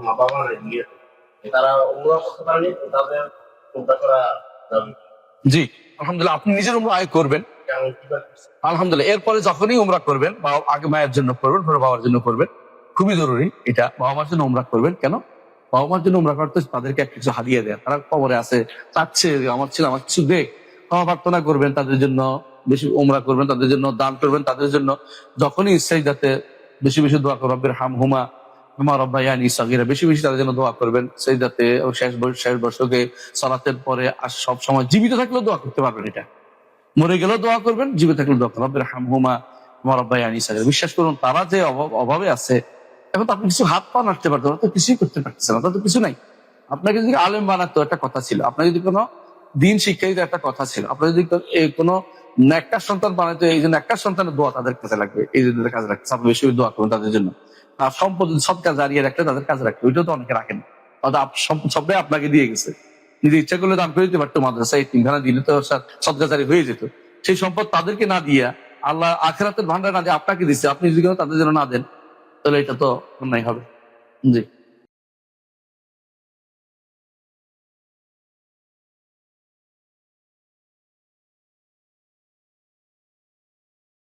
মা বাবা নিয়ে তারা উমরা করতে পারেনি, তাদের চিন্তা করা যাবে। জি, আলহামদুলিল্লাহ আপনি নিজের উমরা আয় করবেন। কেমন কিভাবে করছে? আলহামদুলিল্লাহ এরপরে যখনই উমরা করবেন, বা আগে মায়ের জন্য করবেন, পরে বাবার জন্য করবেন। খুবই জরুরি এটা, বাবা মার জন্য উমরা করবেন। কেন? বাবা মার জন্য উমরা করতে তাদেরকে কিছু হারিয়ে দেয়। তারা কবরে আছে, চাচ্ছে যে আমার ছিল আমার কিছু দে। ক্ষমা প্রার্থনা করবেন তাদের জন্য, বেশি উমরা করবেন তাদের জন্য, দান করবেন তাদের জন্য। যখনই সাজদাতে বেশি বেশি দোয়া করবেন, রব্বির হামহুমা কামা রাব্বায়ানি সাগীরা, বেশি বেশি তাদের জন্য দোয়া করবেন। সাজদাতে ও শেষ বর্ষকে সালাতের পরে, আর সব সময় জীবিত থাকলেও দোয়া করতে পারবেন। এটা মরে গেলেও দোয়া করবেন, জীবিত থাকলেও দোয়া করবেন, রব্বির হামহুমা কামা রাব্বায়ানি সাগীরা। বিশ্বাস করুন তারা যে অভাবে আছে, এখন তো আপনি কিছু হাত পা নাড়তে পারতেন, তো কিছুই করতে পারতেছে না, তো কিছু নাই। আপনাকে যদি আলেম বানাতো একটা কথা ছিল, আপনার যদি কোনো দিন শিক্ষা দিতে একটা কথা ছিল, আপনার যদি কোনো একটা সন্তান বানাতো, এই জন্য একটা সন্তানের দোয়া তাদের কাছে লাগবে, এই জন্য কাজে রাখতে আপনি বেশি দোয়া করুন তাদের জন্য। আর সম্পদ সৎকার জারিয়ে রাখলে তাদের কাজে রাখবে, ওইটাও তো অনেকে রাখেন। অর্থাৎ সম্পদ সবটাই আপনাকে দিয়ে গেছে, যদি ইচ্ছা করলে দান করে দিতে পারতো মাদ্রাসা, এই 3খানা দিলে তো সৎকার জারি হয়ে যেত। সেই সম্পদ তাদেরকে না দিয়া, আল্লাহ আখিরাতের ভান্ডার না দিয়ে আপনাকে দিচ্ছে, আপনি যদি তাদের জন্য না দেন, তাহলে এটা তো অন্যায় হবে। জি।